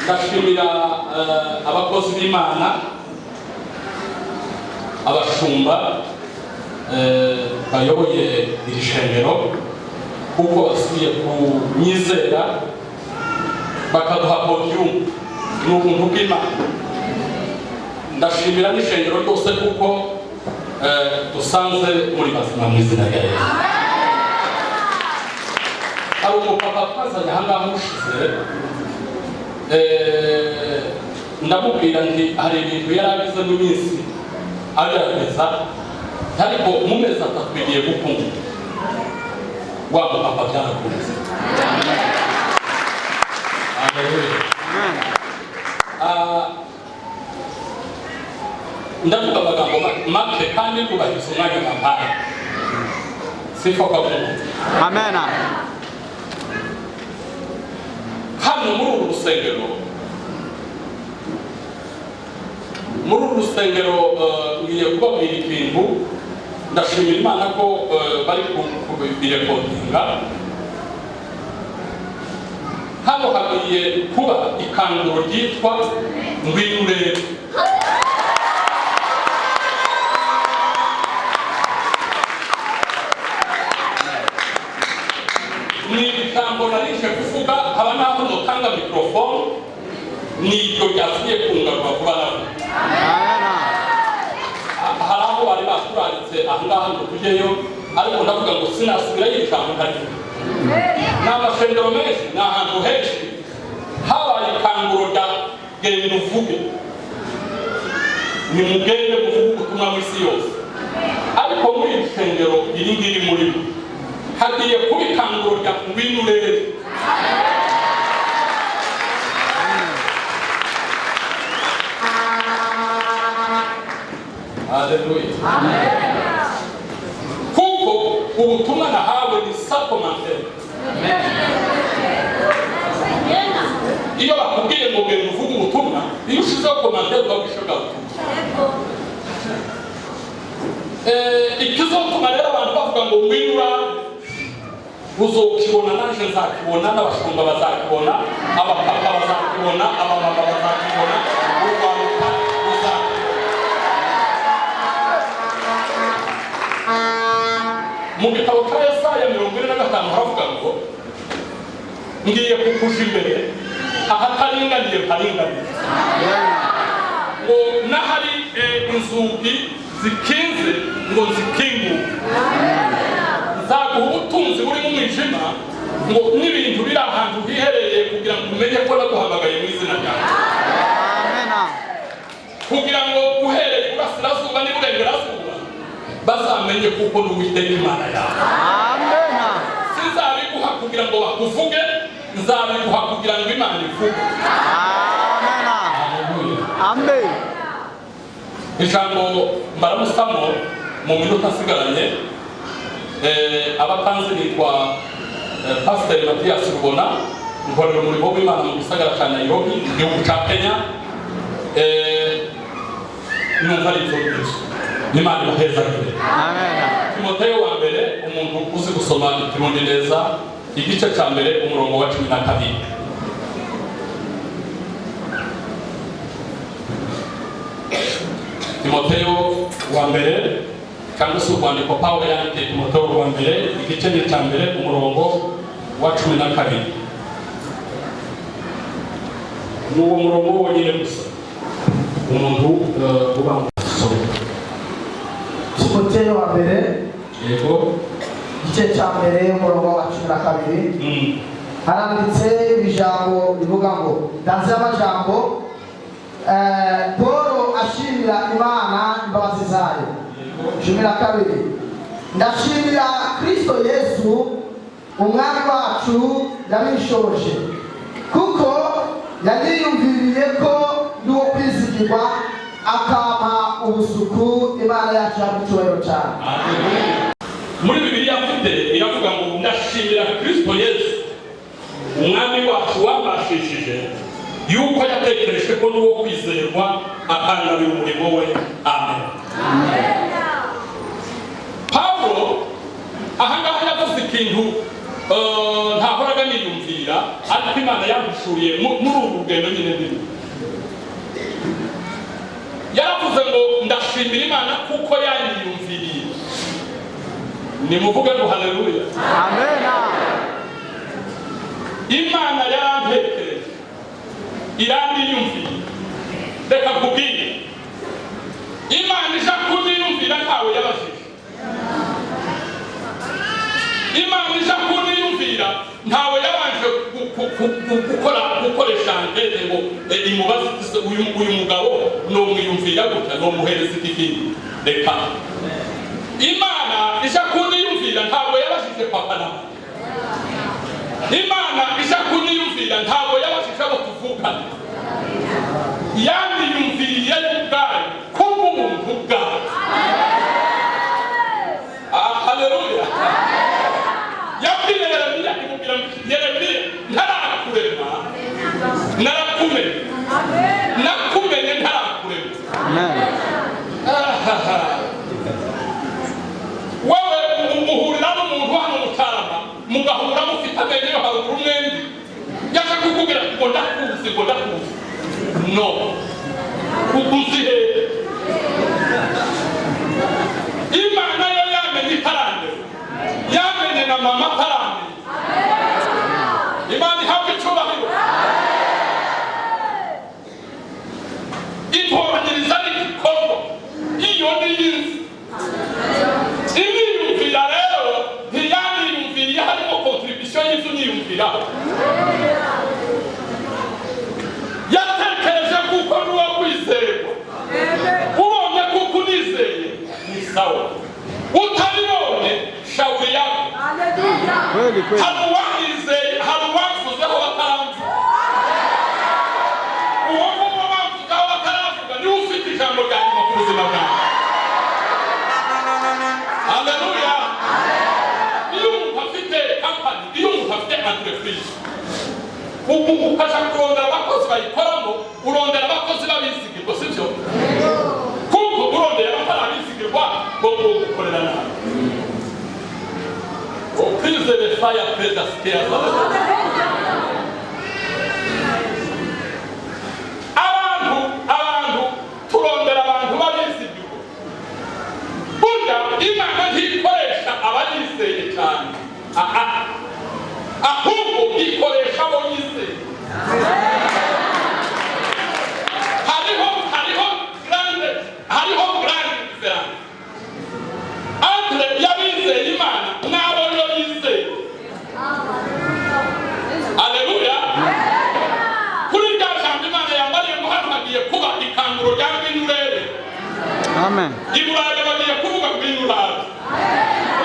ndashimira abakozi b'Imana abashumba bayoboye iri shengero kuko basubiye kunyizera bakaduha podium n'ubuntu bw'Imana. Ndashimira n'ishengero ryose kuko dusanze muri bazima mu izina rya Yesu. Hari umupapa twazanye ahangaha mushize ndamubwira nti hari ibintu yari abize mu minsi agerageza ariko mu mezi atatu bigiye gukunda wa mupapa byarakunze. Ndavuga amagambo make kandi kubahiriza umwanya wampaye. Sifa kwa Mungu. Amen. Hano muri uru rusengero ngiye kubabwira ikintu. Ndashimira Imana ko bari kubirekodinga. Hano hagiye kuba ikanguro ryitwa ngwino urebe. Ni ijambo narije kuvuga haba naho notanga mikrofone niryo ryasubiye kungarwa vuba nawe. Hari aho bari baturaritse ahangaha ngo tujyeyo ariko ndavuga ngo sinasubirayo ijambo ntarivuga. N'amashengero menshi ni ahantu henshi habaye ikanguro rya genda uvuge, nimugende muvuge ubutumwa mu isi yose. Ariko muri iri shengero iri ngiri murimo hagiye kuba ikanguro rya ngwino urebe. Haleluya. Kuko ubutumwa nahawe ni supplementary. Iyo bakubwiye ngo ngende uvuge ubutumwa, iyo ushizeho commentaire ukabwishaga ikizotuma rero abantu bavuga ngo ngwino uzokibona nanje nzakibona, n'abashumba bazakibona, abapapa bazakibona, abamama bazakibona, urwaruka mu gitabo cya Yesaya 45 haravuga ngo ngiye kukuja imbere ahataringaniye haringaniye, ngo n'ahari inzugi zikinze ngo zikinguke, nzaguha ubutunzi buri mu mwijima, ngo n'ibintu biri ahantu hiherereye kugira ngo umenye ko naguhamagaye mu izina ryawe. Kugira ngo uhereye Iburasirazuba n'Iburengerazuba bazamenye kuko ni Uwiteka Imana yawe. Sinzabiguha kugira ngo bakuvuge, nzabiguha kugira ngo Imana ivuge. Amen. Ijambo mbaramusamo mu minota asigaranye. Abapanzi nitwa Pastor Mathias Rubona, nkorera umurimo w'Imana mu gisagara cya Nairobi, igihugu cya Kenya. Numva ari ibyo byose n'Imana ibaheza imbere. Timoteyo wa mbere, umuntu uzi gusoma Ikirundi neza, igice cya mbere umurongo wa 12. Timoteyo wa mbere cyangwa se urwandiko Pawulo yandikiye Timoteyo wa mbere, igice cya mbere umurongo wa 12. N'uwo murongo wonyine gusa umuntu uba mu somo. Timoteyo wa mbere, yego, igice cya mbere umurongo wa 12 haranditse ijambo rivuga ngo ndazi amajambo Paul ashimira Imana imbabazi zayo. 12 ndashimira Kristo Yesu umwami wacu yabishoje kuko yaniyumviriye ko n'uwo kwizigirwa akama ubusuku Imana yacu yamucyubahiro cyane. Muri Bibiliya mfite iravuga ngo ndashimira Kristo Yesu umwami wacu wabashishije yuko yatekereje ko n'uwo kwizerwa akangabira umurimo we. Amen. Pawulo ahangaha yavuze ikintu ntahoraga niyumviye ndabibabwira ariko Imana yampishuriye muri ubu rugendo nyine ndimo. Yaravuze ngo ndashimira Imana kuko yanyiyumviriye. Nimuvuge ngo haleluya. Amen. Imana yaramperekeje irandiyumvira. Reka kubwire Imana ija kuniyumvira ntawe yabajije. Imana ija kuniyumvira ntawe yabanje gukoresha ankete ngo imubaze uyu mugabo nomwiyumvira gutya nomuhereza ikindi. Reka Imana ija kuniyumvira ntabwo yabajije papa na mama. Imana ija kuniyumvira ntabwo yabajije abo tuvukana. Yandiyumviriye ubwayo kubw'ubuntu bwayo. Haleluya. Yabwiye Yeremiya imubwira Yeremiya ntarakurema narakumenye. Nakumenye ntarakurema. Wewe umuhurira n'umuntu hano mutarama mugahura mufite amenyo yo haruguru mwembi yaje kukubwira ngo ndakuzi ngo ndakuzi. No. Kukuzihe. Imana yo yamenye itarande. Yamenye na mama tarande. Imana ihabwe icyubahiro. Itoranyiriza n'igikorwa. Iyo ni y'inzu. Imiyumvira rero ntiyaniyumviriye harimo contribution y'inzu niyumviraho. Yatekereje kuko n'uwo kwizerwa. Ubonye kuko unizeye ni sawa. Utabibonye shauri yako. Hari uwanyizeye, hari uwavuzeho bataramvuga. Uwo nguwo bavugaho bataravuga niwe ufite ijambo rya nyuma ku buzima bwawe. Haleluya. Iyo umuntu afite company, iyo umuntu afite entreprise, ukaja kurondera abakozi bayikoramo, urondera abakozi babizigirwa, sibyo? Kuko urondera abatarabizigirwa bo gukorera nabi. Please let the fire praise the stairs. Abantu turondera abantu babizigirwa. Burya Imana ntikoresha abayizeye cyane. Ahubwo ikoresha abo yizeye. Hariho grande difference. Entre yabizeye Imana n'abo yo yizeye. Haleluya. Kuri rya jambo Imana yambariye ngo hano hagiye kuba ikanguro rya Rwinurere. Amen. Iburayi bagiye kuvuga Rwinurere.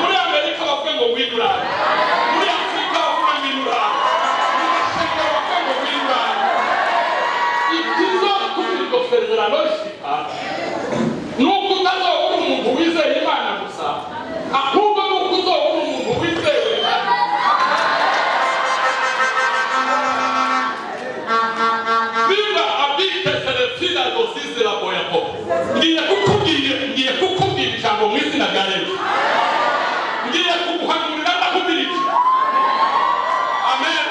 Muri Amerika bavuga ngo Rwinurere. Muri Afurika bavuga Rwinurere. Muri Afurika bavuga ngo Rwinurere. Ikizo kuri iryo sezerano rishika nuko utazobura umuntu wizeye Imana gusa, ahubwo nuko uzobura umuntu wizeye Imana. Biba abite selefina dosize la boyapo. Ngiye kukubwira ijambo mu izina rya Yesu. Ngiye kuguhanurira ndakubwira iki. Amen.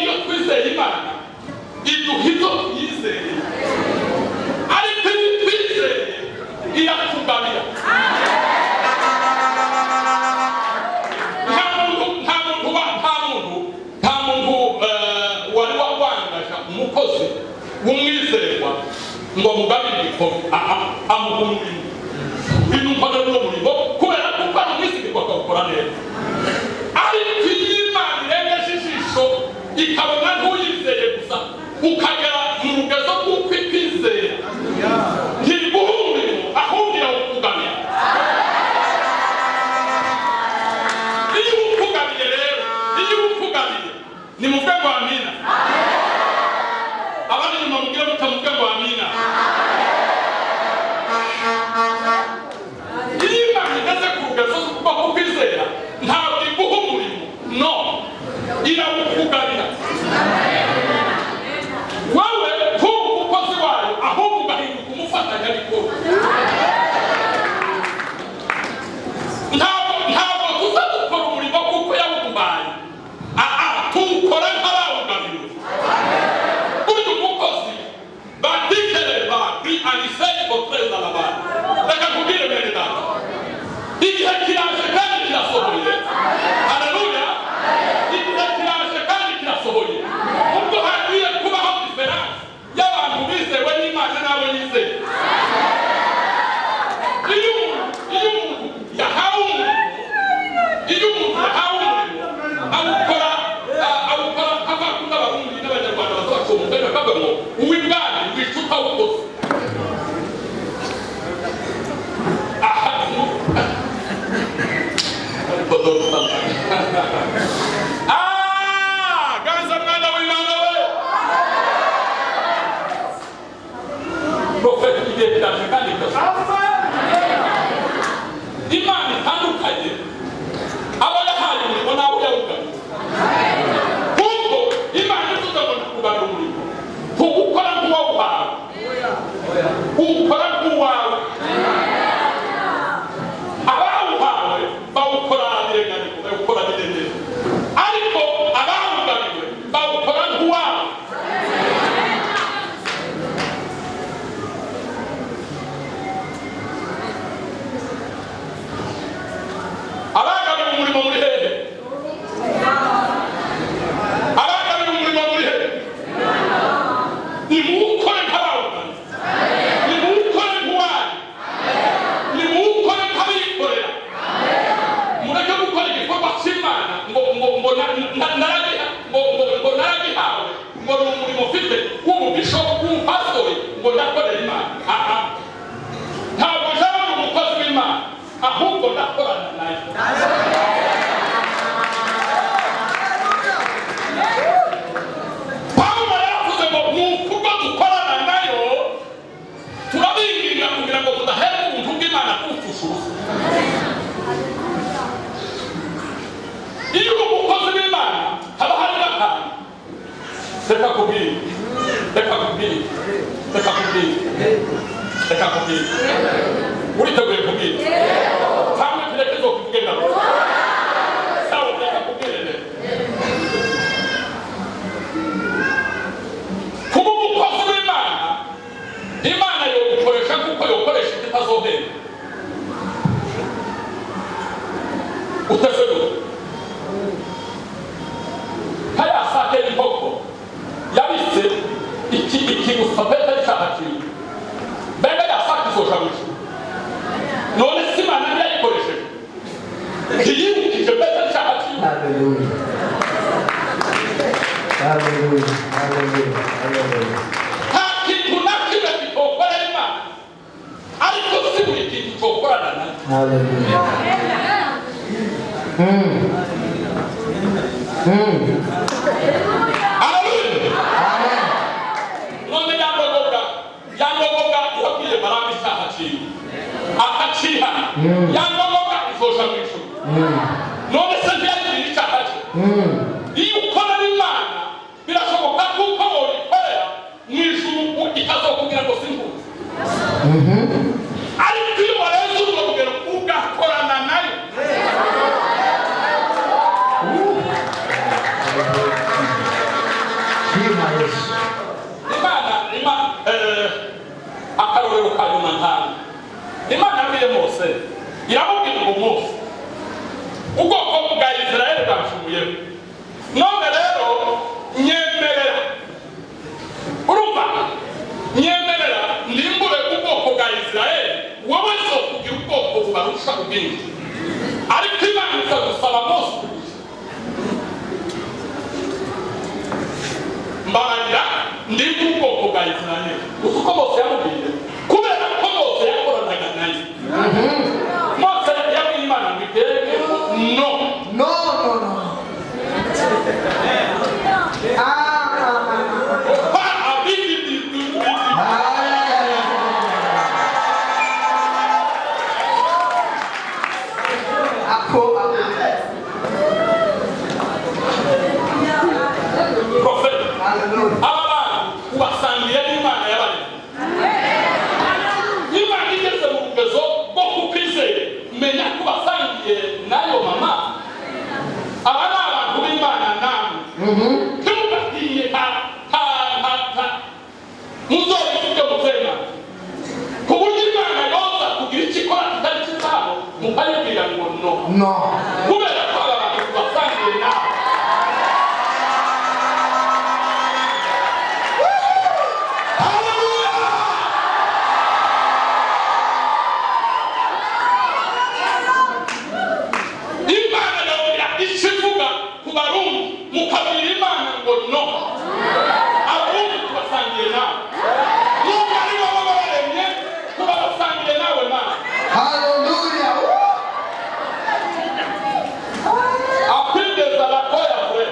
Iyo twizeye Imana iduhito yizeye. Ariko iyo twizeye irakugabira. Nta muntu wari wawangaje umukozi w'umwizerwa ngo amugabire igikombe. Amuha umurimo. Uyu mukora n'uwo murimo kubera ko ari umwizerwa akawukora neza. Ariko iyo Imana irengeje ijisho ikabona ntuyizeye gusa ukagera mu rugezo rw'uko ikwizera ntiguha umurimo ahubwo irawukugamira. Iyo uwukugamiye rero, nimuvuge ngo amina. Abari inyuma mubwire mutamuvuge ngo amina. Iyo Imana igeze ku rugezo rwo kwizera ntabwo iguha umurimo, no, irawukugamira. Wowe ntuba umukozi wayo ahubwo ugahinduka umufatanyabikorwa. reka kubwira reka kubwira reka kubwira reka kubwira uriteguye kubwira cyangwa tureke zo kuvuge ngabo sawa reka kubwira kuba umukozi w'Imana Imana yogukoresha kuko yokoresha itazohera utesego kaya sake inkoko yabise iki gusa peta cyahakiri bega yasake izoshawisha none Imana yayikoresheje kiyibukije peta cyahakiri. Hallelujah. Hallelujah. Hallelujah. Hallelujah. Hallelujah. Hallelujah. Amen. None yangogoga yabwiye Baramu icyaha cyiwe akaciha yangogoga izosha mu ijuru none se ntiyagirira icyaha cye iyo ukora n'Imana birashoboka kuko woyikorera mu ijuru ikazokubwira ngo simbuze ariko iyo warenze urwo rugero ugakorana nayo Imana akarorero ka nyuma ntanga Imana yabwiye Mose iramubwira ngo Mose ubwoko bwa Israeli bwacumuyeho none rero nyemerera urumva nyemerera ndimbure ubwoko bwa Israeli wowe zo kugira ubwoko bubarusha ubwinshi ariko Imana ikagusaba Mose mbarangira ndimbure ubwoko bwa Israeli uko Mose yamubwiye kubera ko Mose yakoranaga nayo Mose yabwiye Imana ngo itereke no No. Kubera ko abantu basangiye nawe Imana yabwira ikivuga ku Barundi mukabwira Imana ngo no abundi tubasangiye nawe nubwo ari wowe baremye kuba basangiye nawe Mana. Hallelujah. Akwigeza lakoya kwe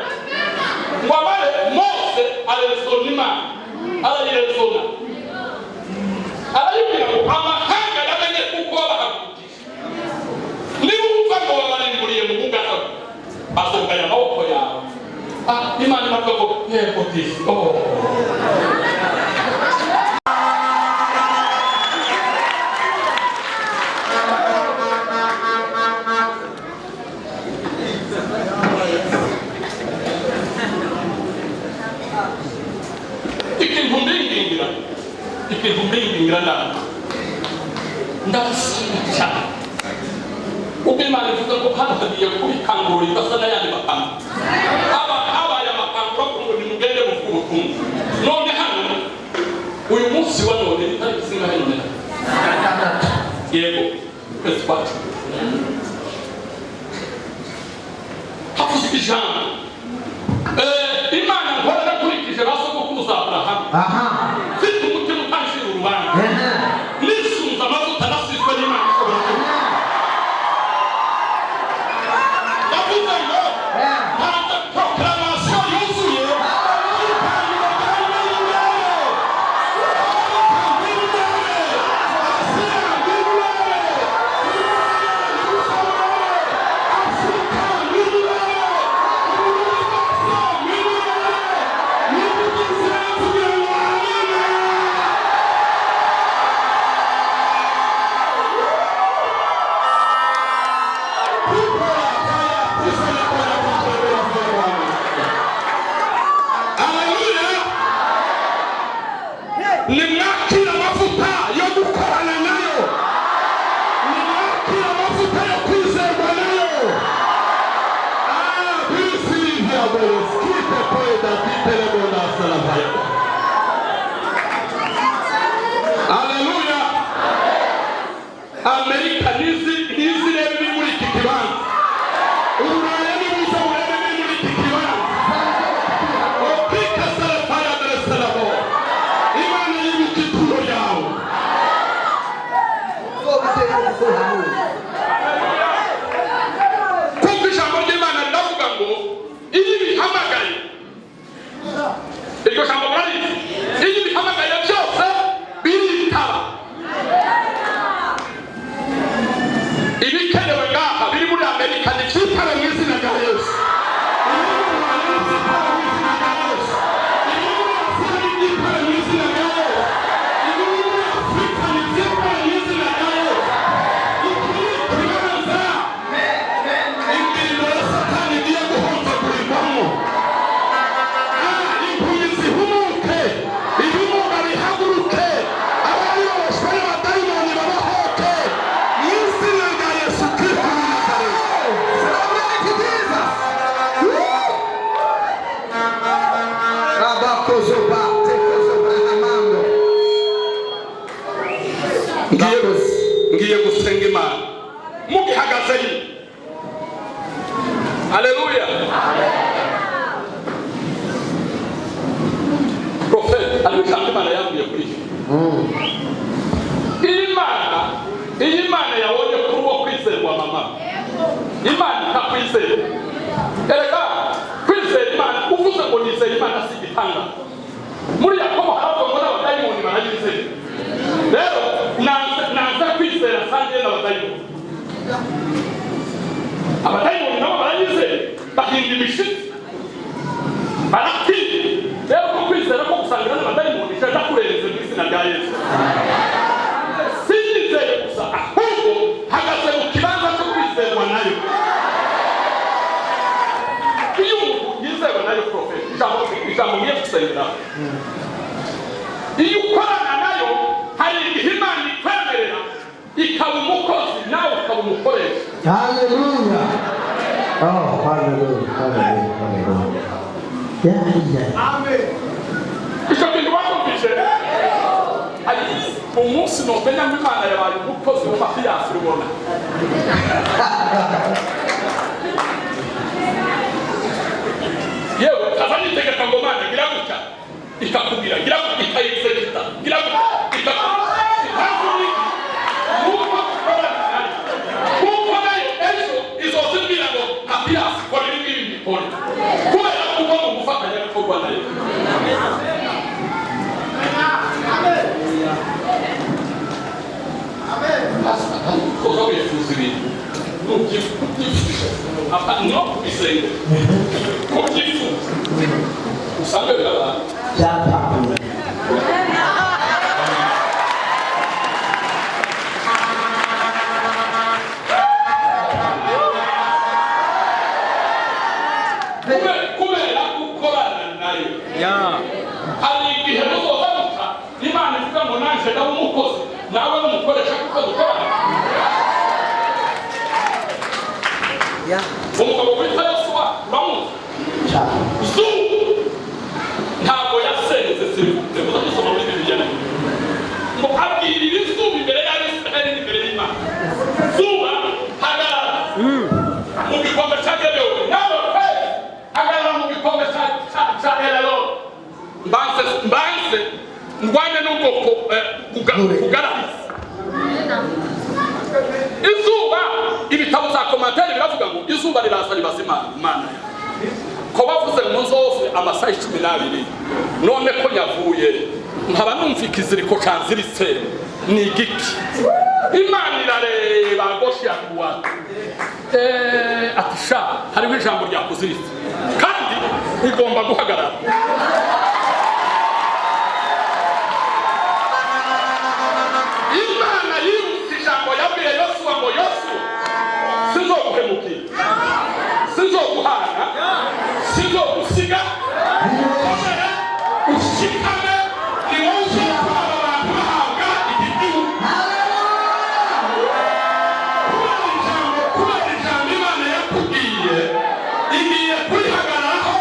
ngwabale Mose alezona Imana alayezona alayibwira ngo amahanga yamenye kuko bahakutisha niba umva ngo babarimburiye mu bugana bazogaya amaboko yawe Imana imavuga ngo yego disi ikintu mbingingira ndabasanga ubwo Imana ivuga ko hano hagiye kubikangura ibasa n'ayandi makambo habaye amakangura ko ngo nimugende mu butumwa none hano uyu munsi wa none ni tariki zingahe none yego kwezi kwa cumi havuze ijambo Imana nkora nakurikije basogokuruza Aburahamu mfite umutima utashira urubanza nisunze amavuta nasizwe n'Imana ishobora kuba yavuze ngo ntabwo proklamasyo yuzuye Hallelujah. Haleluya. Amerika nizi rero biri muri iki kibanza. Uburaya n'ibuza burebe biri muri iki kibanza. Opika sarapaya darasarabo. Imana y'ibituro yawe. Kuko ijambo ry'Imana riravuga ngo iyo bihamagaye iryo jambo murarizi iyo bihamagaye byose biritaba. Ibikenewe ngaha biri muri Amerika ni byitaba mu izina rya Yesu. Ngiye gusenga Imana mugihagaze yi. Haleluya. Prophet alikuwa Imana yambwiye kuri iyi Imana yabonye kuri uwo kwizerwa mama. Imana ntakwizera. Erega kwizera Imana uvuze ngo nizera Imana si gitanga. Muri Yakobo haravuga ngo n'abadayimoni barayizera. Rero nanza kwizera sange n'abadayimoni. Abadayimoni nabo barayizera bahinda imishitsi baratinya. Rero ko kwizera ko gusangira n'abadayimoni cyaje kurenze mu izina rya Yesu. Sinizeye gusa ahubwo hagaze mu kibanza cyo kwizerwa nayo. Iyo yizerwa nayo prophet ijambo ngiye gusengera. Iyo ukorana nayo hari igihe Imana ikwemerera ikaba umukozi nawe ukaba umukoresha. Haleluya. Oh, haleluya, haleluya, haleluya. Amen. Icyo kintu bakumvise ari umunsi nomenya ngo Imana yabaye umukozi wa Matiyasi rubona. Yewe azanitegeka ngo Mana gira gutya ikakubwira gira gutya ikayexecuta gira gutya ikakubwira kuko nayo ejo izozibwira ngo Matiyasi kora ibi bikora kubera kuba mu gufatanya bikorwa nayo. Koza wifuza ibintu nubyifuza apa no kubisenga kubyifuza usanga biraba Cyatahuye. kubera gukorana nayo. Hari igihe muzozamuka Imana ivuga ngo nanje nawe umukozi nawe n'umukoresha kuko dukorana. Umugabo witwa Yosuwa uramuzi? Ntabwo yasenze sirivute muzadusoma muri Bibiliya ngo abwirira izuba imbere y'Abisirayeli n'imbere y'Imana. Zuba hagarara mu gikombe cya Gedeoni nawe hagarara mu gikombe cya Eleloni. Mbanze ndwane n'ubwoko kugarariza izuba. Ibitabo za komantere biravuga ngo izuba riraza ribaza Imana ko bavuze mu nzovu amasaha 12 none ko yavuye nkaba numva ikiziriko canziritse ni igiki. Imana irareba goshi yakuwa atisha hariho ijambo ryakuziritse kandi igomba guhagarara. Imana yibutse ijambo yabwiye Yosuwa ngo Yosuwa sinzoguhemukira sinzoguhana sinzogusiga komera ushikame ni wowe uzatuma abantu bahabwa igihugu. Kubera ijambo Imana yakubwiye igiye kurihagararaho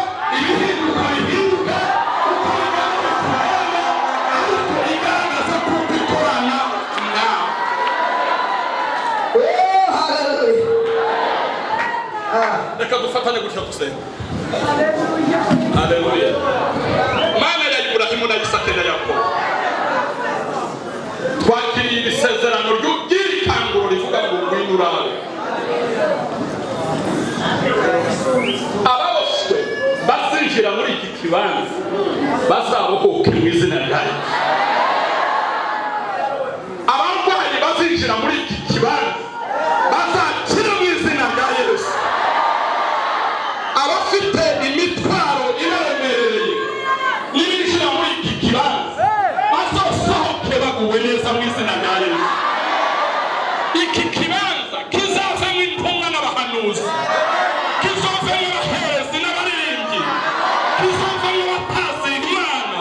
dufatanye gutya dusenga. Haleluya. Mana ya Ibrahimu na Isaka na Yakobo, twakiriye isezerano ry'ikanguro rivuga ngo ngwino urabe. Ababoswe bazinjira muri iki kibanza bazabohoke mu izina rya Yesu. Abarwayi bazinjira muri iki kibanza bazakira mu izina rya Yesu. Abafite imitwaro iremereye n'ibinjira muri iki kibanza bazosohoke baguwe neza mu izina rya Yesu. Iki kibanza kizavamo intumwa n'abahanuzi, kizavamo abaherezi n'abaririmbyi, kizavamo abatazira Imana,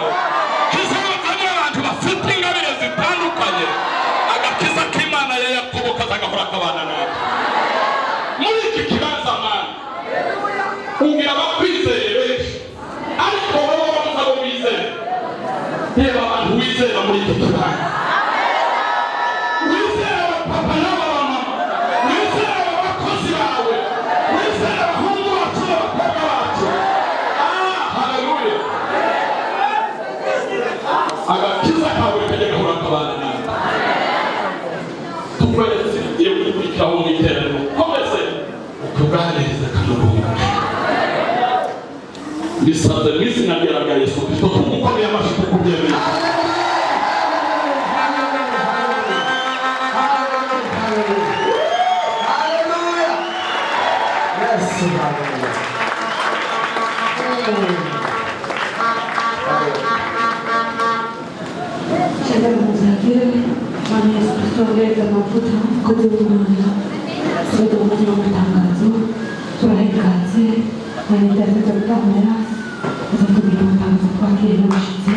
kizavamo abantu bafite ingabire zitandukanye. Agakiza k'Imana ya Yakobo kazagahora kabana nawe muri iki kibanza. Mana, ungira abakwizeye benshi, ariko wowe wabanza abo wizeye. Reba abantu wizera muri iki kibanza, wizera abapapa n'abamama, wizera abakozi bawe, wizera abahungu bacu n'abakobwa bacu. Haleluya. Agakiza kawe kajya gahora kabana nawe. Tukwezi iyo ukurikiraho mu iteraniro komeze ukuganiriza kamuruhuka. Bisaze mu izina rya Yesu Kristo tumukomeye amashyi tukubyemeye. Haleluya. Yes, haleluya. Bwana Yesu Kristo ongeza mafuta kote ulimwenguni. Sote pamoja na matangazo turaha ikaze na nitazeta gutamera uzatumira amatangazo kwake na umushyitsi